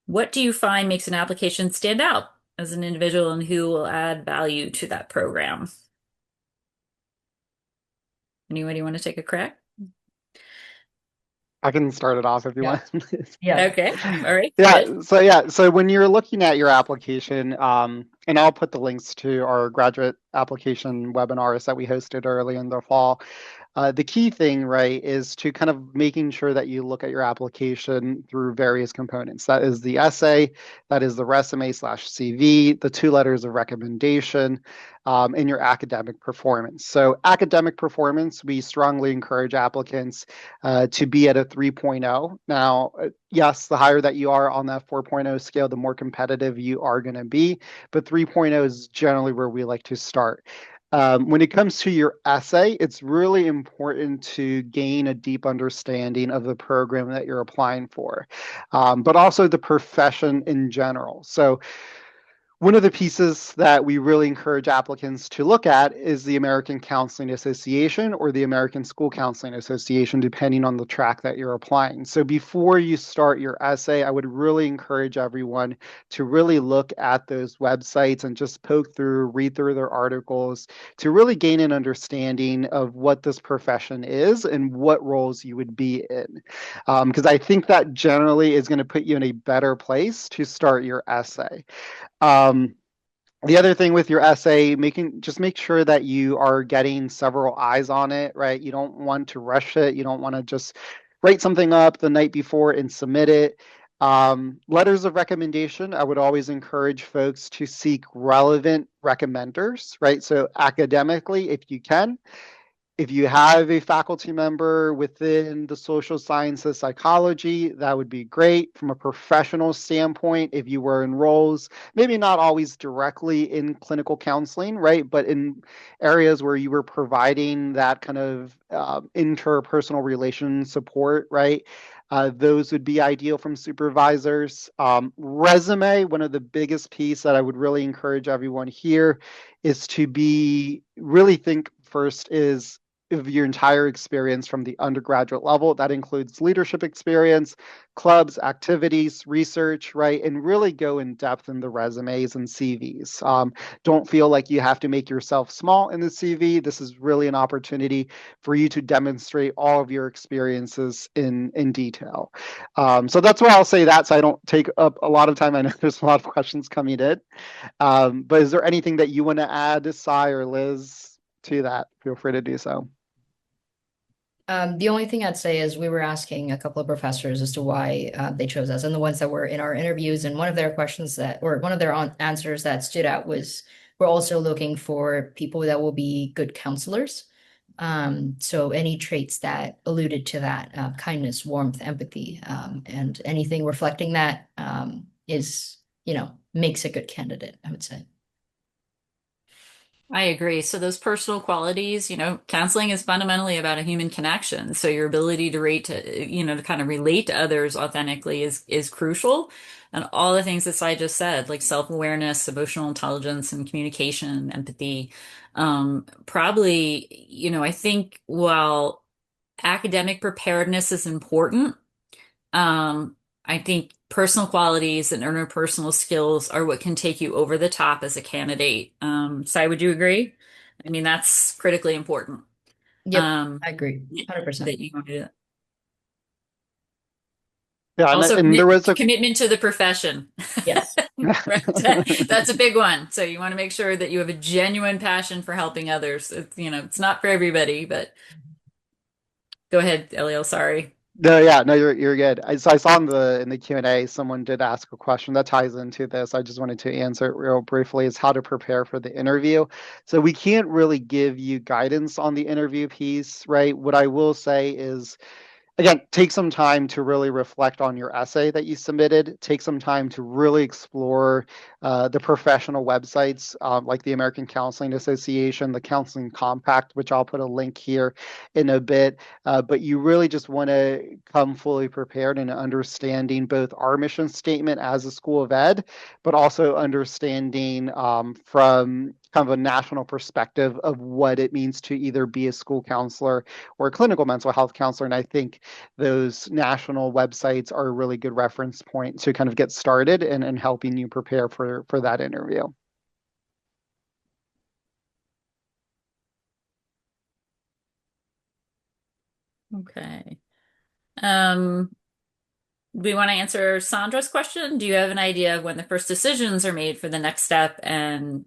What do you find makes an application stand out as an individual, and who will add value to that program? Anybody want to take a crack? I can start it off if you Yeah. want. Yeah. Okay. All right. Good. So when you're looking at your application, and I'll put the links to our graduate application webinars that we hosted early in the fall. The key thing, right, is to kind of making sure that you look at your application through various components. That is the essay, that is the resume slash CV, the 2 letters of recommendation, and your academic performance. So academic performance, we strongly encourage applicants to be at a 3.0. Now, yes, the higher that you are on that 4.0 scale, the more competitive you are going to be, but 3.0 is generally where we like to start. When it comes to your essay, it's really important to gain a deep understanding of the program that you're applying for, but also the profession in general. So one of the pieces that we really encourage applicants to look at is the American Counseling Association or the American School Counseling Association, depending on the track that you're applying. So before you start your essay, I would really encourage everyone to really look at those websites and just poke through, read through their articles to really gain an understanding of what this profession is and what roles you would be in. Because I think that generally is going to put you in a better place to start your essay. Um, the other thing with your essay, just make sure that you are getting several eyes on it, right? You don't want to rush it. You don't want to just write something up the night before and submit it. Letters of recommendation, I would always encourage folks to seek relevant recommenders, right? So academically, if you can, if you have a faculty member within the social sciences psychology, that would be great. From a professional standpoint, if you were in roles, maybe not always directly in clinical counseling, right? But in areas where you were providing that kind of interpersonal relation support, right? Those would be ideal from supervisors. Resume, one of the biggest piece that I would really encourage everyone here is to be really think first is of your entire experience from the undergraduate level. That includes leadership experience, clubs, activities, research, right? And really go in depth in the resumes and CVs. Don't feel like you have to make yourself small in the CV. This is really an opportunity for you to demonstrate all of your experiences in detail. So that's why I'll say that so I don't take up a lot of time. I know there's a lot of questions coming in. But is there anything that you want to add, Sai or Liz, to that? Feel free to do so. The only thing I'd say is we were asking a couple of professors as to why they chose us, and the ones that were in our interviews, and one of their questions or one of their answers that stood out was we're also looking for people that will be good counselors. So any traits that alluded to that, kindness, warmth, empathy, and anything reflecting that is, makes a good candidate, I would say. I agree. So those personal qualities, counseling is fundamentally about a human connection. So your ability to to kind of relate to others authentically is crucial. And all the things that Sai just said, like self-awareness, emotional intelligence, and communication, empathy, probably, I think while academic preparedness is important, I think personal qualities and interpersonal skills are what can take you over the top as a candidate. Sai, would you agree? I mean, that's critically important. Yep, Um, I agree, 100%. that you want to do that. Yeah, Also, and there was a commitment to the profession. Yes. Right. That's a big one. So you want to make sure that you have a genuine passion for helping others. It's not for everybody, but go ahead, Eliel. Sorry. No, yeah, no, you're good. So I saw in the Q&A, someone did ask a question that ties into this. I just wanted to answer it real briefly, is how to prepare for the interview. So we can't really give you guidance on the interview piece, right? What I will say is, again, take some time to really reflect on your essay that you submitted. Take some time to really explore the professional websites like the American Counseling Association, the Counseling Compact, which I'll put a link here in a bit. But you really just want to come fully prepared and understanding both our mission statement as a school of ed, but also understanding from kind of a national perspective of what it means to either be a school counselor or a clinical mental health counselor. And I think those national websites are a really good reference point to kind of get started and helping you prepare for that interview. Okay. Um, do we want to answer Sandra's question? Do you have an idea of when the first decisions are made for the next step and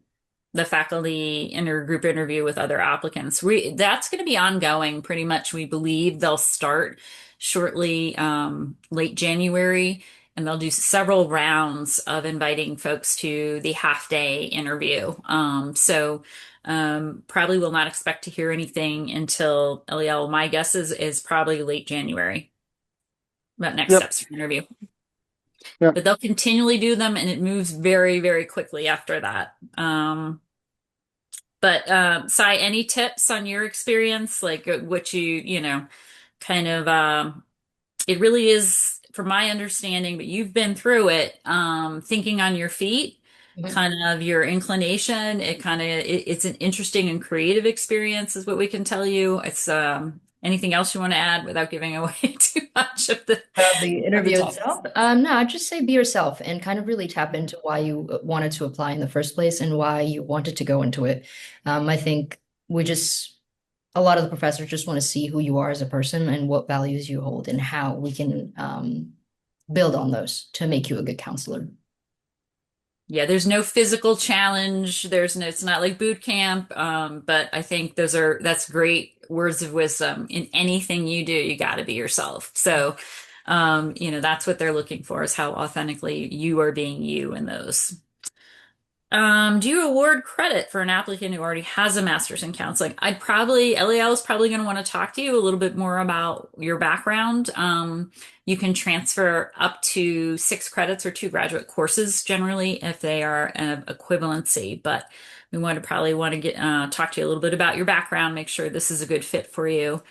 the faculty intergroup interview with other applicants? That's going to be ongoing pretty much. We believe they'll start shortly, late January, and they'll do several rounds of inviting folks to the half-day interview. Probably will not expect to hear anything until LEL. My guess is probably late January about next Yep. steps for interview. Yep. But they'll continually do them, and it moves very, very quickly after that. Sai, any tips on your experience, like what you know, kind of, it really is, from my understanding, but you've been through it, thinking on your feet, Mhm. kind of your inclination, it's an interesting and creative experience, is what we can tell you. It's, anything else you want to add without giving away too much of The the interview topics? itself, no, I'd just say be yourself and kind of really tap into why you wanted to apply in the first place and why you wanted to go into it. I think we just, a lot of the professors just want to see who you are as a person and what values you hold and how we can build on those to make you a good counselor. Yeah, there's no physical challenge. There's no, it's not like boot camp. But I think that's great words of wisdom. In anything you do, you got to be yourself. So, that's what they're looking for, is how authentically you are being you in those. Do you award credit for an applicant who already has a master's in counseling? LEL is probably going to want to talk to you a little bit more about your background. You can transfer up to 6 credits or 2 graduate courses generally if they are an equivalency, but we probably want to get talk to you a little bit about your background, make sure this is a good fit for you.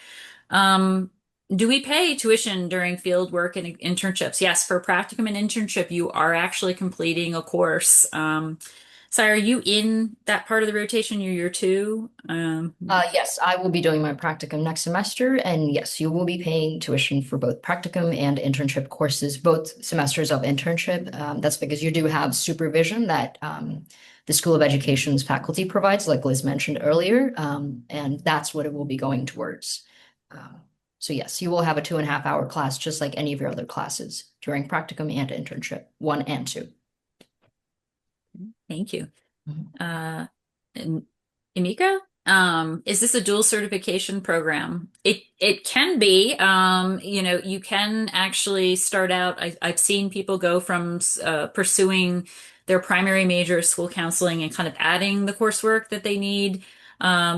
Um, do we pay tuition during field work and internships? Yes, for practicum and internship, you are actually completing a course. So are you in that part of the rotation? You're year two? Yes, I will be doing my practicum next semester, and yes, you will be paying tuition for both practicum and internship courses, both semesters of internship. That's because you do have supervision that the School of Education's faculty provides, like Liz mentioned earlier, and that's what it will be going towards. Um, so yes, you will have a 2.5 hour class, just like any of your other classes during practicum and internship, 1 and 2. Thank you. Mhm. And Emika, is this a dual certification program? It can be. You can actually start out. I've seen people go from pursuing their primary major school counseling and kind of adding the coursework that they need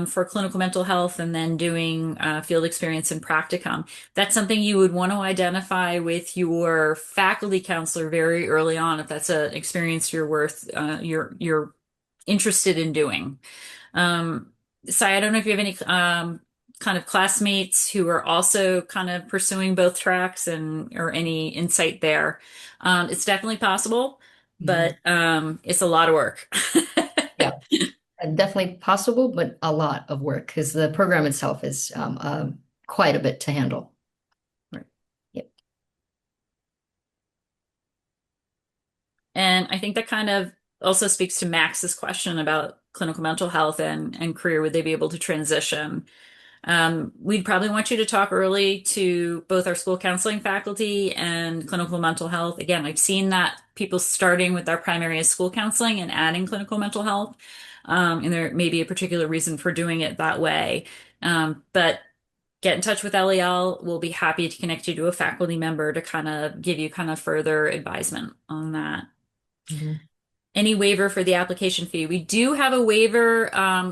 for clinical mental health, and then doing field experience and practicum. That's something you would want to identify with your faculty counselor very early on if that's an experience you're interested in doing. Um, Sai, I don't know if you have any kind of classmates who are also kind of pursuing both tracks, and or any insight there. It's definitely possible, Mhm. but it's a lot of work. Yeah. Definitely possible, but a lot of work because the program itself is quite a bit to handle. Right. Yep. And I think that kind of also speaks to Max's question about clinical mental health and career. Would they be able to transition? We'd probably want you to talk early to both our school counseling faculty and clinical mental health. Again, I've seen that people starting with our primary as school counseling and adding clinical mental health. And there may be a particular reason for doing it that way. But get in touch with LEL. We'll be happy to connect you to a faculty member to kind of give you kind of further advisement on that. Mhm. Any waiver for the application fee. We do have a waiver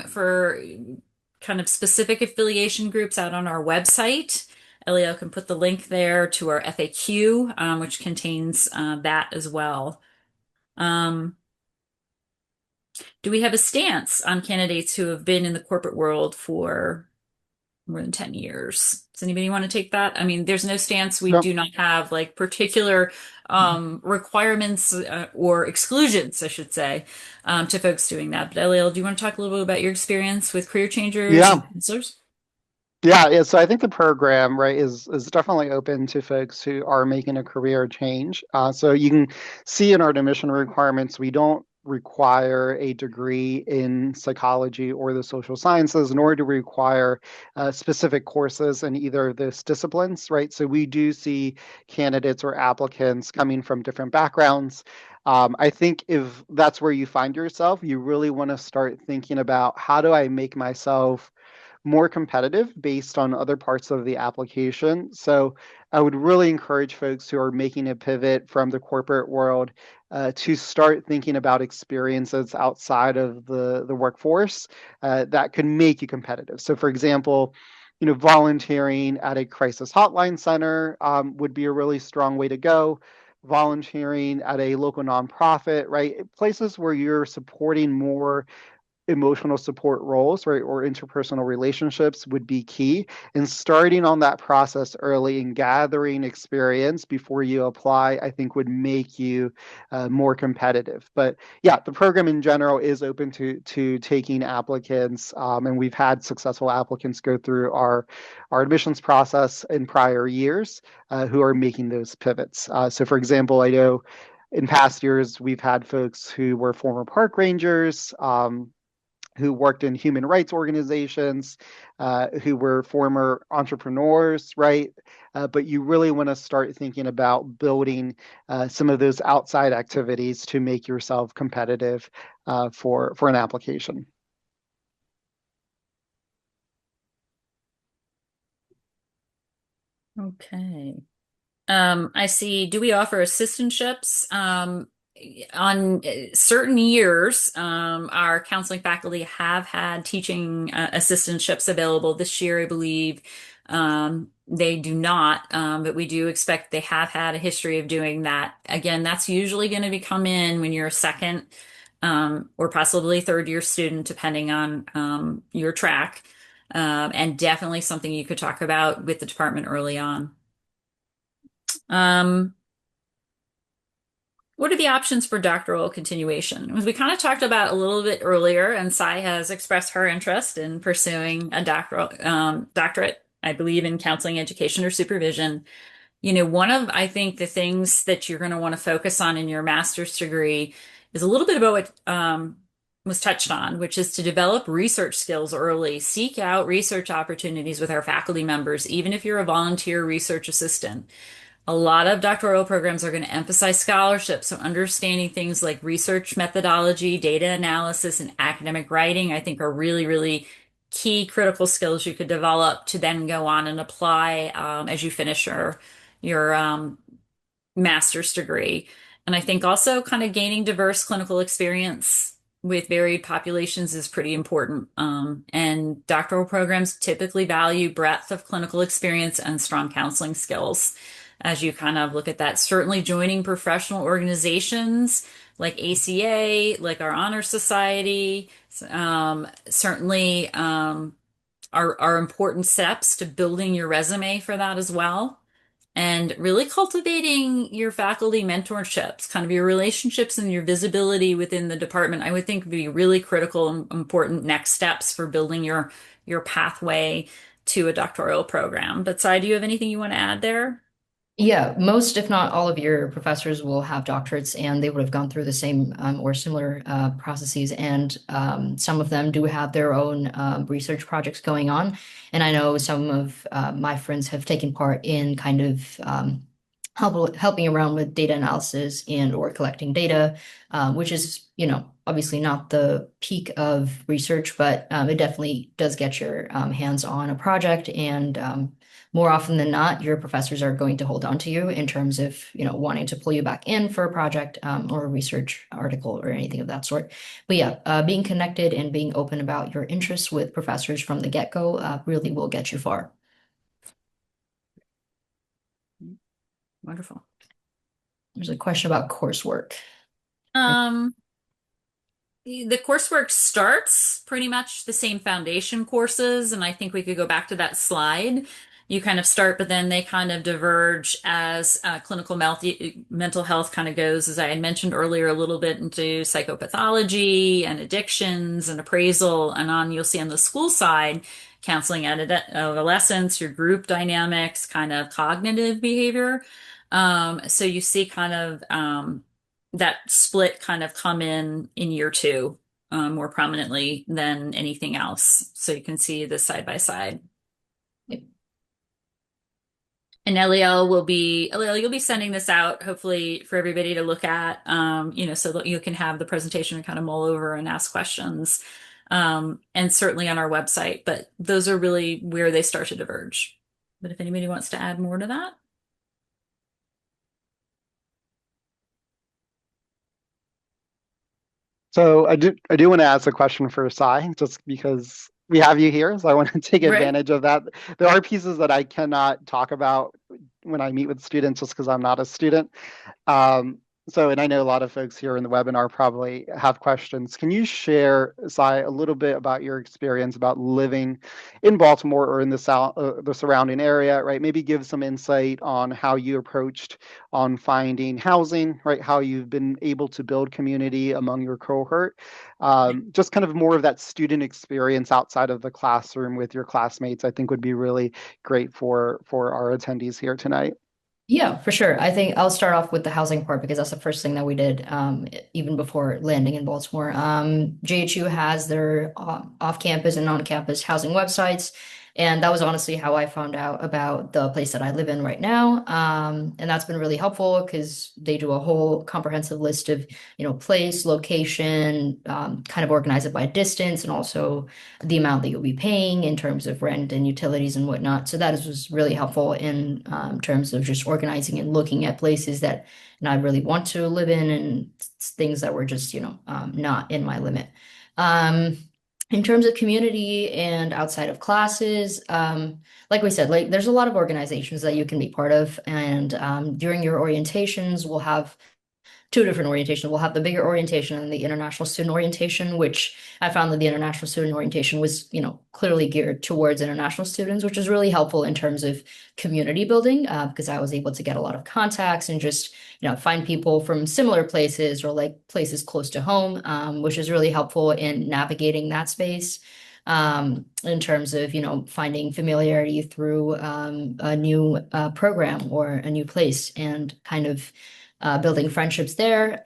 for kind of specific affiliation groups out on our website. LEL can put the link there to our FAQ, which contains that as well. Do we have a stance on candidates who have been in the corporate world for more than 10 years? Does anybody want to take that? I mean, there's no stance. We Yep. do not have like particular requirements or exclusions, I should say, to folks doing that. But Eliel, do you want to talk a little bit about your experience with career changers Yeah. and counselors? Yeah, so I think the program, right, is definitely open to folks who are making a career change. So you can see in our admission requirements, we don't require a degree in psychology or the social sciences, nor do we require specific courses in either of those disciplines, right? So we do see candidates or applicants coming from different backgrounds. I think if that's where you find yourself, you really want to start thinking about how do I make myself more competitive based on other parts of the application. So I would really encourage folks who are making a pivot from the corporate world to start thinking about experiences outside of the workforce that can make you competitive. So for example, volunteering at a crisis hotline center would be a really strong way to go. Volunteering at a local nonprofit, right? Places where you're supporting more emotional support roles, right, or interpersonal relationships would be key. And starting on that process early and gathering experience before you apply, I think would make you more competitive. But yeah, the program in general is open to taking applicants, and we've had successful applicants go through our admissions process in prior years who are making those pivots. So, for example, I know in past years we've had folks who were former park rangers. Who worked in human rights organizations, who were former entrepreneurs, right? But you really want to start thinking about building some of those outside activities to make yourself competitive for an application. Okay. I see. Do we offer assistantships? On certain years, our counseling faculty have had teaching assistantships available. This year, I believe, they do not, but we do expect they have had a history of doing that. Again, that's usually going to be come in when you're a second or possibly third year student, depending on your track, and definitely something you could talk about with the department early on. Um, what are the options for doctoral continuation? As we kind of talked about a little bit earlier, and Sai has expressed her interest in pursuing a doctorate, I believe, in counseling, education, or supervision. One of, I think, the things that you're going to want to focus on in your master's degree is a little bit about what was touched on, which is to develop research skills early. Seek out research opportunities with our faculty members, even if you're a volunteer research assistant. A lot of doctoral programs are going to emphasize scholarship, so understanding things like research methodology, data analysis, and academic writing, I think are really, really key critical skills you could develop to then go on and apply as you finish your master's degree. And I think also kind of gaining diverse clinical experience with varied populations is pretty important. And doctoral programs typically value breadth of clinical experience and strong counseling skills as you kind of look at that. Certainly joining professional organizations like ACA, like our Honor Society, certainly are important steps to building your resume for that as well. And really cultivating your faculty mentorships, kind of your relationships and your visibility within the department, I would think would be really critical and important next steps for building your pathway to a doctoral program. But Sai, do you have anything you want to add there? Yeah, most, if not all of your professors will have doctorates and they would have gone through the same or similar processes. And some of them do have their own research projects going on. And I know some of my friends have taken part in kind of helping around with data analysis and or collecting data, which is, obviously not the peak of research, but it definitely does get your hands on a project. And more often than not, your professors are going to hold on to you in terms of, wanting to pull you back in for a project or a research article or anything of that sort. But yeah, being connected and being open about your interests with professors from the get-go really will get you far. Wonderful. There's a question about coursework. Um, the coursework starts pretty much the same foundation courses, and I think we could go back to that slide. You kind of start, but then they kind of diverge as mental health kind of goes, as I had mentioned earlier, a little bit into psychopathology and addictions and appraisal. And on, you'll see on the school side, counseling at adolescence, your group dynamics, kind of cognitive behavior. So you see kind of that split kind of come in year two more prominently than anything else. So you can see this side by side. And Eliel, you'll be sending this out hopefully for everybody to look at, so that you can have the presentation and kind of mull over and ask questions, and certainly on our website. But those are really where they start to diverge. But if anybody wants to add more to that. So I do want to ask a question for Sai, just because we have you here, so I want to take Right. advantage of that. There are pieces that I cannot talk about when I meet with students just because I'm not a student. And I know a lot of folks here in the webinar probably have questions. Can you share, Sai, a little bit about your experience about living in Baltimore or in the surrounding area, right? Maybe give some insight on how you approached on finding housing, right? How you've been able to build community among your cohort. Just kind of more of that student experience outside of the classroom with your classmates, I think would be really great for our attendees here tonight. Yeah, for sure. I think I'll start off with the housing part because that's the first thing that we did, even before landing in Baltimore. JHU has their off-campus and on-campus housing websites, and that was honestly how I found out about the place that I live in right now. And that's been really helpful because they do a whole comprehensive list of, place, location, kind of organize it by distance, and also the amount that you'll be paying in terms of rent and utilities and whatnot. So was really helpful in terms of just organizing and looking at places that I really want to live in and things that were just, not in my limit. In terms of community and outside of classes, like we said, like there's a lot of organizations that you can be part of. And during your orientations, we'll have two different orientations. We'll have the bigger orientation and the international student orientation, which I found that the international student orientation was, clearly geared towards international students, which is really helpful in terms of community building, because I was able to get a lot of contacts and just, find people from similar places or like places close to home, which is really helpful in navigating that space. In terms of, finding familiarity through a new program or a new place and kind of building friendships there.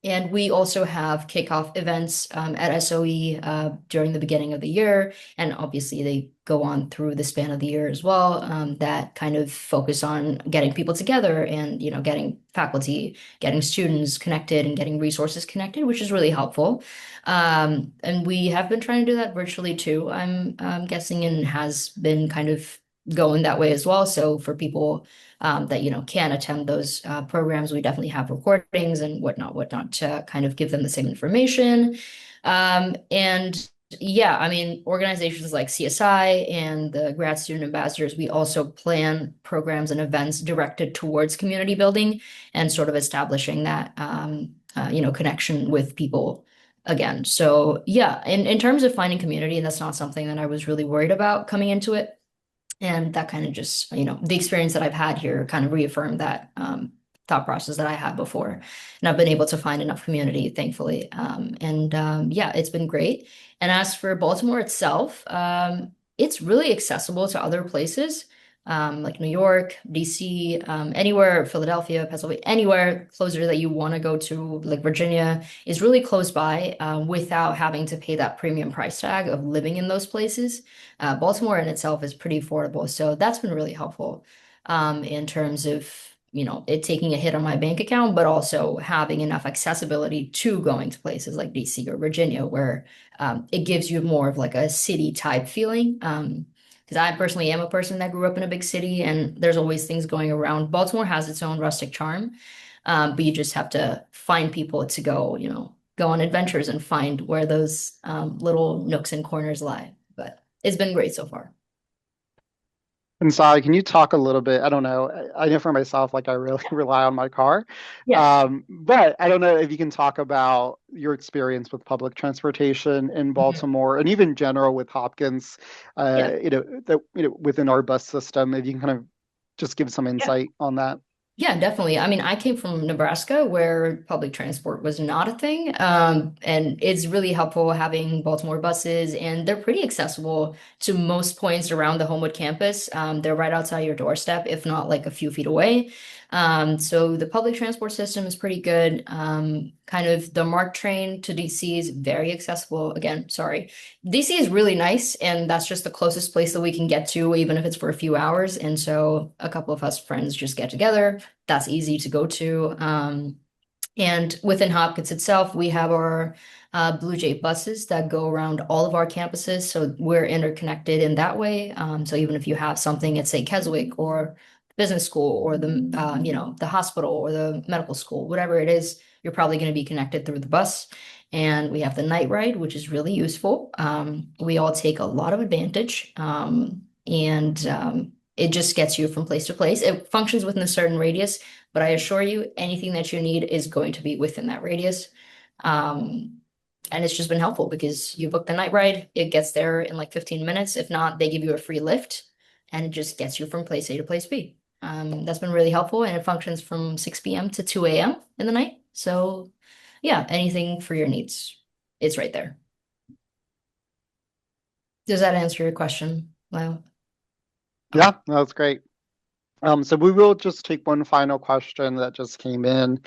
And we also have kickoff events at SOE during the beginning of the year. And obviously, they go on through the span of the year as well, that kind of focus on getting people together and, getting faculty, getting students connected and getting resources connected, which is really helpful. And we have been trying to do that virtually too, I'm guessing, and has been kind of going that way as well. So for people that can attend those programs, we definitely have recordings and whatnot to kind of give them the same information. And yeah, I mean, organizations like CSI and the grad student ambassadors, we also plan programs and events directed towards community building and sort of establishing that connection with people again. So yeah, in terms of finding community, that's not something that I was really worried about coming into it. And that kind of just, the experience that I've had here kind of reaffirmed that thought process that I had before. And I've been able to find enough community, thankfully. Yeah, it's been great. And as for Baltimore itself, it's really accessible to other places, like New York, DC, anywhere, Philadelphia, Pennsylvania, anywhere closer that you want to go to, like Virginia, is really close by without having to pay that premium price tag of living in those places. Baltimore in itself is pretty affordable, so that's been really helpful. in terms of, it taking a hit on my bank account, but also having enough accessibility to going to places like DC or Virginia, where it gives you more of like a city type feeling. Because I personally am a person that grew up in a big city and there's always things going around. Baltimore has its own rustic charm, but you just have to find people to go, go on adventures and find where those little nooks and corners lie. But it's been great so far. And Sai, can you talk a little bit? I don't know. I know for myself, like I really rely on my car. Yeah. But I don't know if you can talk about your experience with public transportation in Mhm. Baltimore and even general with Hopkins, Yeah. within our bus system, if you can kind of just give some Yeah. insight on that. Yeah, definitely. I mean, I came from Nebraska where public transport was not a thing. And it's really helpful having Baltimore buses, and they're pretty accessible to most points around the Homewood campus. They're right outside your doorstep, if not like a few feet away. So the public transport system is pretty good. Kind of the MARC train to DC is very accessible. Again, sorry. DC is really nice, and that's just the closest place that we can get to, even if it's for a few hours. And so a couple of us friends just get together. That's easy to go to. And within Hopkins itself, we have our Blue Jay buses that go around all of our campuses. So we're interconnected in that way. So even if you have something at, say, Keswick or business school or the hospital or the medical school, whatever it is, you're probably going to be connected through the bus. And we have the night ride, which is really useful. We all take a lot of advantage. And it just gets you from place to place. It functions within a certain radius, but I assure you, anything that you need is going to be within that radius. Um, and it's just been helpful because you book the night ride, it gets there in like 15 minutes. If not, they give you a free lift and it just gets you from place A to place B. That's been really helpful, and it functions from 6 p.m. to 2 a.m. in the night. So, yeah, anything for your needs, it's right there. Does that answer your question, Lyle? Okay. Yeah, that's great. So we will just take one final question that just came in.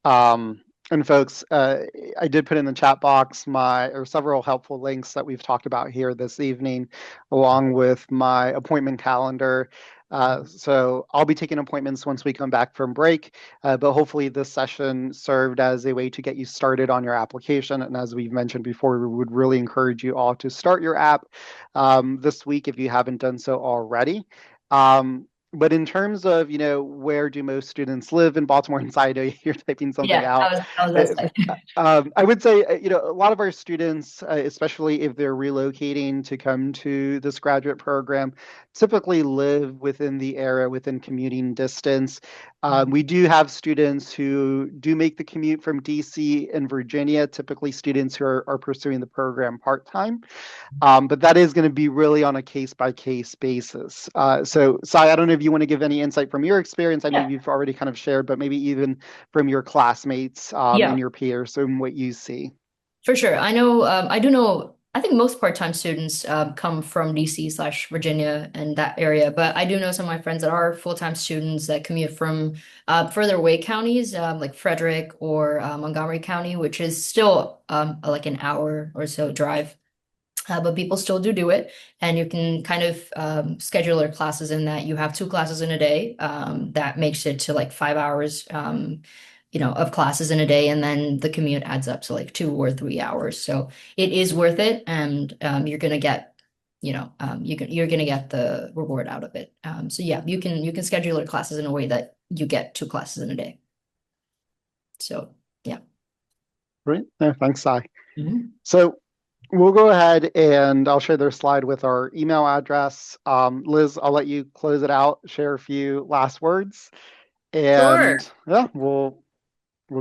And folks, I did put in the chat box several helpful links that we've talked about here this evening, along with my appointment calendar. So I'll be taking appointments once we come back from break, but hopefully this session served as a way to get you started on your application. And as we've mentioned before, we would really encourage you all to start your app this week if you haven't done so already. But in terms of, where do most students live in Baltimore? And I know you're typing something Yeah, out. I was Uh, that I would say, a lot of our students, especially if they're relocating to come to this graduate program, typically live within the area, within commuting distance. We do have students who do make the commute from DC and Virginia, typically students who are pursuing the program part-time. But that is going to be really on a case-by-case basis. So, Sai, I don't know if you want to give any insight from your experience. I know Yeah, you've already kind of shared, but maybe even from your classmates and yeah. your peers and what you see. For sure. I know, I do know, I think most part-time students come from DC/Virginia and that area, but I do know some of my friends that are full-time students that commute from further away counties, like Frederick or Montgomery County, which is still like an hour or so drive. But people still do it, and you can kind of schedule your classes in that you have two classes in a day. That makes it to like 5 hours, of classes in a day, and then the commute adds up to like 2 or 3 hours. So it is worth it, and you're gonna get, you're gonna get the reward out of it. So yeah, you can schedule your classes in a way that you get two classes in a day. So yeah. Great. No, thanks, Sai. Mhm. So we'll go ahead and I'll share their slide with our email address. Liz, I'll let you close it out, share a few last words, Sure. and yeah, we'll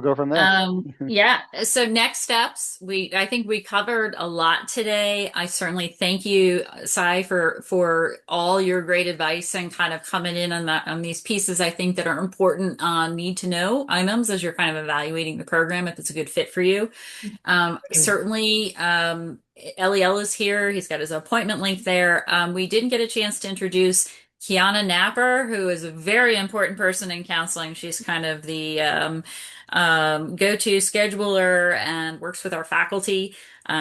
go from there. Yeah. So next steps, I think we covered a lot today. I certainly thank you, Sai, for all your great advice and kind of coming in on these pieces I think that are important need to know items as you're kind of evaluating the program if it's a good fit for you. Certainly, Eliel is here. He's got his appointment link there. We didn't get a chance to introduce Kiana Napper, who is a very important person in counseling. She's kind of the go-to scheduler and works with our faculty.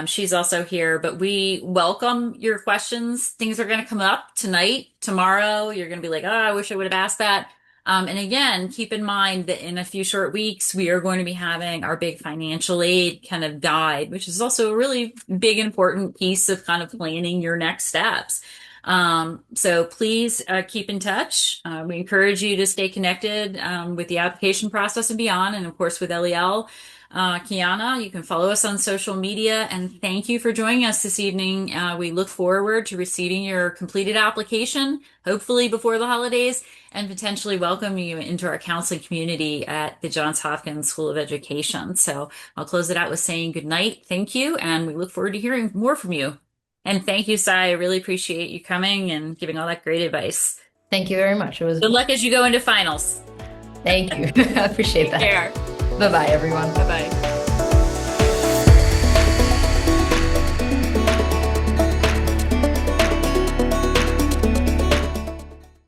She's also here, but we welcome your questions. Things are going to come up tonight, tomorrow. You're going to be like, oh, I wish I would have asked that. And again, keep in mind that in a few short weeks, we are going to be having our big financial aid kind of guide, which is also a really big, important piece of kind of planning your next steps. So please keep in touch. We encourage you to stay connected with the application process and beyond, and of course with LEL. Kiana, you can follow us on social media, and thank you for joining us this evening. We look forward to receiving your completed application, hopefully before the holidays, and potentially welcome you into our counseling community at the Johns Hopkins School of Education. So I'll close it out with saying good night, thank you, and we look forward to hearing more from you. And thank you, Sai. I really appreciate you coming and giving all that great advice. Thank you very much. It was Good luck as you go into finals. Thank you. I appreciate that. Take care. Bye-bye, everyone. Bye-bye.